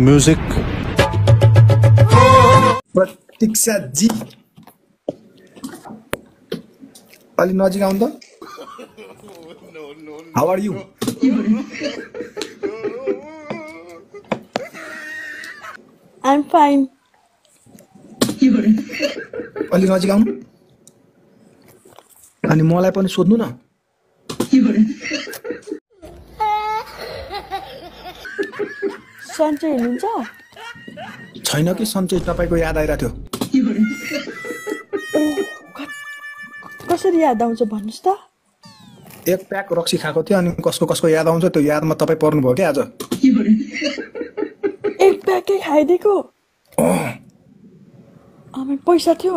Music प्रतीक्षा जी अलि नजिक आउनु त how are you I'm fine. अलि नजिक आउनु अनि मलाई पनि सोध्नु न सन्चै हुनुहुन्छ? छैन कि सन्चै तपाईको याद आइरहेको ओह, कसरी याद आउँछ भन्नुस् त? थियो एक प्याक रक्सी खाएको थियो अनि कसको कसको याद आउँछ त्यो यादमा तपाईँ पर्नुभयो क्या आज एक प्याकै खाइदिएको? आमा पैसा थियो?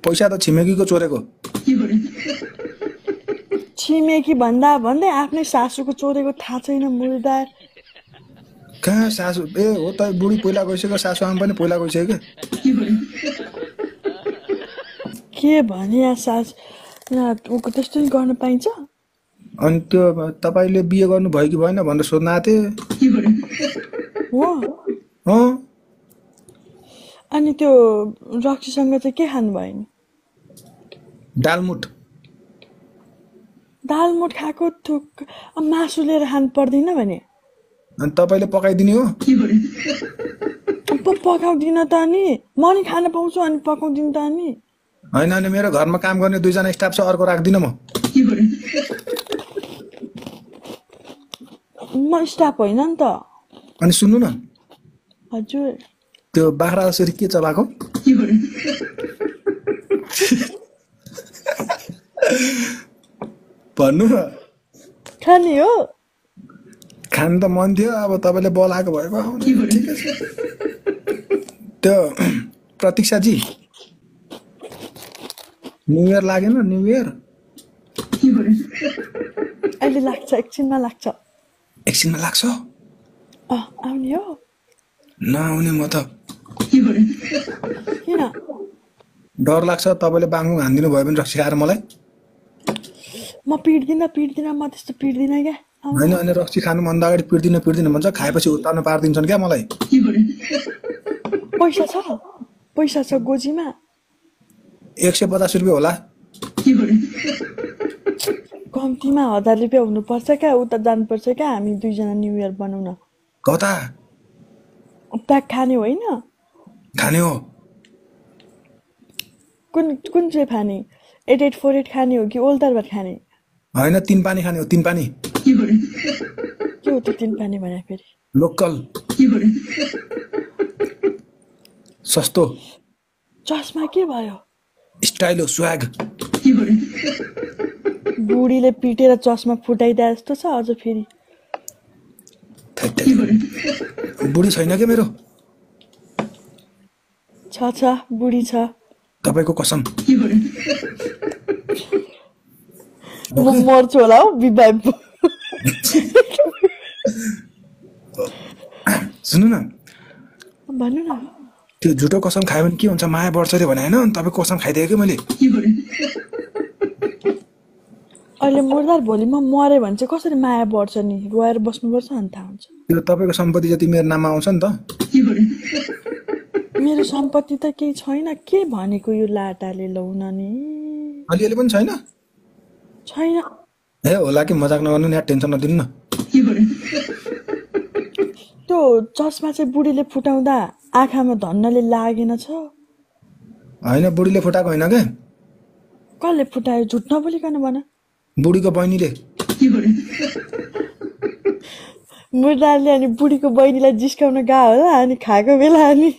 पैसा त छिमेकीको चोरेको छिमेकी भन्दा भन्दै आफ्नै सासूको चोरेको थाहा छैन मुर्दार। कहाँ सासू ए हो त बुढी पहिला गइसक्यो सासू आमा पनि पहिला गइसक्यो के भने या सास यहाँ उको त्यस्तो नि गर्न पाइन्छ? अनि त्यो तपाईले बिहे गर्नु भयो कि भएन भनेर सोध्न आथे हो अनि त्यो रक्सीसँग चाहिँ के खानु भयो नि? दालमुट दालमुट खाएको थुक मासु लिएर खानु पर्दैन भने अनि तपाईले पकाइदिने हो पकाउँदिन त अनि म नि खान पाउँछु अनि पकाउँदिन त अनि हैन अनि मेरो घरमा काम गर्ने दुईजना स्टाफ छ अर्को राख्दिन म स्टाफ होइन नि त। अनि सुन्नु न हजुर त्यो बाख्रा जसरी के चबाको भन्नु न खाने हो खान त मन थियो अब तपाईले बोलाएको भएको ठिकै छ त्यो प्रतीक्षा जी न्यू इयर लागेन न्यू इयर अहिले लाग्छ एकछिनमा लाग्छ एकछिनमा लाग्छ आउने हो नआउने म त किन डर लाग्छ तपाईले बाङ्गु हान्दिनु भयो भने रक्सी खाएर मलाई म पिट्दिन म त्यस्तो पिट्दिन क्या हैन अनि रक्सी खानु भन्दा अगाडि पिट्दिन भन्छ खाएपछि उतार्न पार्दिन्छन् क्या मलाई पैसा छ गोजीमा 150 रुपैयाँ होला कम्तीमा 1000 रुपैयाँ हुनुपर्छ क्या उता जानुपर्छ क्या हामी दुईजना न्यू इयर बनाउन कता प्याक खाने होइन खाने हो कुन चाहिँ खाने 8848 खाने हो कि ओल्दरबाट खाने हैन 3 पानी खाने हो 3 पानी के हो त्यो 3 पानी भने फेरि लोकल सस्तो चस्मा के भयो स्टाइल हो स्वाग बुढीले पिटेर चस्मा फुटाइदिए जस्तो छ अझ फेरि बुढी छैन के मेरो छ बुढी छ तपाईको कसम म मर्छु होला हौ बिबाइ सुन्नु न भन्नु न त्यो झुटो कसम खायो भने के हुन्छ माया बढ्छ रे भने हैन तपाईको कसम खाइदिए के मैले अहिले मुर्दार भोलि म मरे भने चाहिँ कसरी माया बढ्छ नि रोएर बस्नुपर्छ अनि थाहा हुन्छ त्यो तपाईको सम्पत्ति जति मेरो नाममा आउँछ नि त मेरो सम्पत्ति त केही छैन के भनेको यो लाटाले लौन नि अलिअलि पनि छैन ए होला कि मजाक नगर्नु नि टेन्सन नदिनु न त्यो चस्मा चाहिँ बुढीले फुटाउँदा आँखामा धन्नले लागेन छ हैन बुढीले फुटाएको हैन के कसले फुटायो झुट नबोलिकन भन बुढीको बहिनीले मुर्दारले अनि बुढीको बहिनीलाई जिस्काउन गयो होला अनि खाएको बेला अनि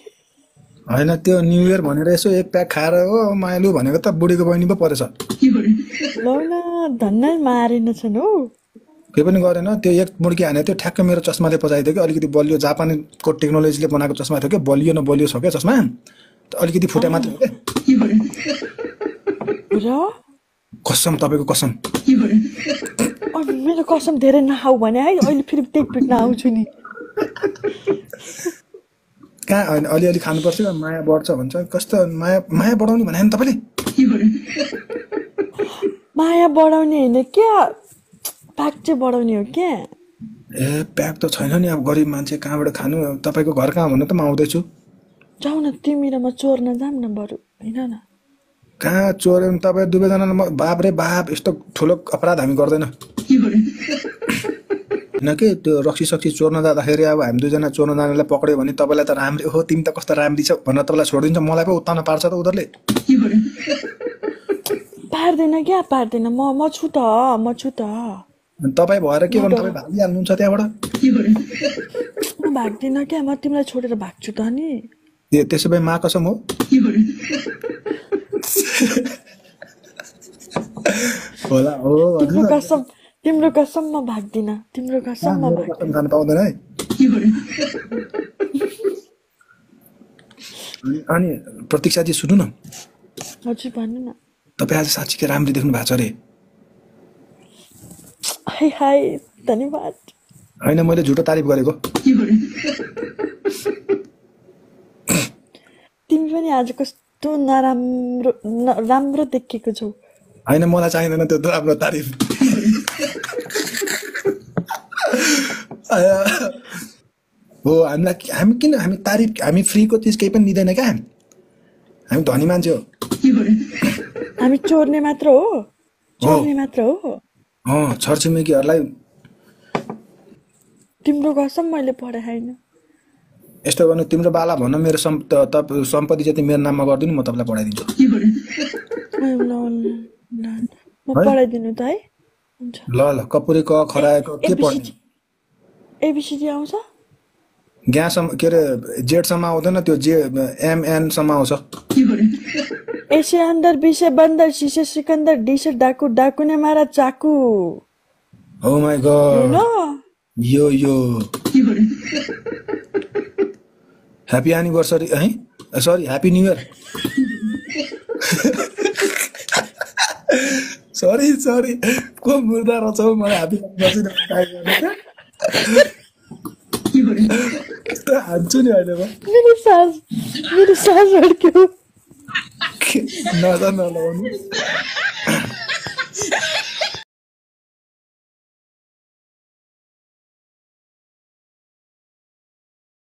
हैन त्यो न्यू इयर भनेर यसो एक प्याक खाएर हो मायालु भनेको त बुढीको बहिनी पो परेछ लौ न धन्नै मारेन छन् हौ के पनि गरेन त्यो एक मुड्की हाने त्यो ठ्याक्क मेरो चस्माले पचाइदियो कि अलिकति बलियो जापानको टेक्नोलोजीले बनाएको चस्मा थियो कि बलियो न बलियो छ क्या चस्मा अलिकति फुटे मात्र हो र कसम तपाईको कसम मेरो कसम धेरै नखाऊ भने है अहिले फेरि त्यही पिट्न आउँछु नि कहाँ हैन अलिअलि खानुपर्छ माया बढ्छ भन्छ कस्तो माया बढाउने भने नि तपाईले माया बढाउने हैन के प्याक चाहिँ बढाउने हो के ए प्याक त छैन नि अब गरिब मान्छे कहाँबाट खानु तपाईँको घर कहाँ भन्नु त म आउँदैछु जाऊ न तिमी र म चोर्न जाऊँ न बरु हैन न कहाँ चोर तपाईँ दुवैजना बाप रे बाप यस्तो ठुलो अपराध हामी गर्दैन होइन कि त्यो रक्सी सक्सी चोर्न जाँदाखेरि अब हामी दुईजना चोर्न जानेलाई पक्रियो भने तपाईँलाई त राम्री हो तिमी त कस्तो राम्री छ भनेर तपाईँलाई छोडिदिन्छ मलाई पो उत्ताउन पार्छ त उनीहरूले पार्दैन क्या पार्दैन म छु त अनि तपाईँ भएर के गर्नु तपाईँ भागिहाल्नुहुन्छ त्यहाँबाट म भाग्दिन क्या म तिमीलाई छोडेर भाग्छु त नि त्यसो भए मा कसम हो होला हो तिम्रो कसम म भाग्दिन तिम्रो कसम म कसम खान पाउँदैन है अनि प्रतीक्षाजी सुन्नु न हजुर भन्नु न तपाईँ आज साँच्चीकै राम्री देख्नु भएको छ अरे हाई धन्यवाद होइन मैले झुटो तारिफ गरेको तिमी पनि आज कस्तो नराम्रो राम्रो देखेको छौ होइन मलाई चाहिँदैन त्यो राम्रो तारिफ हो हामी तारिफ हामी फ्रीको चिज केही पनि दिँदैन क्या हामी धनी मान्छे हो हामी चोर्ने मात्र हो छरछिमेकीहरूलाई तिम्रो कसम मैले पढे होइन यस्तो गर्नु तिम्रो बाला भन्न मेरो सम्पत्ति चाहिँ मेरो नाममा गरिदिनु म तपाईँलाई पढाइदिन्छु म पढाइदिनु त है ल कपुरी क खराएको के पढ्ने एबिसिडी आउँछ ग्यासम्म के अरे जेडसम्म आउँदैन त्यो एमएनसम्म आउँछ एसे अंदर बीसे बंदर शीशे सिकंदर डीसे डाकू डाकू ने मारा चाकू ओ माय गॉड यो ह्यापी एनिभर्सरी है sorry happy new year sorry को मुर्दा रहेछ मलाई ह्यापी एनिभर्सरी हान्छु नि अहिले मेरो सास अड्क्यो नलाउनु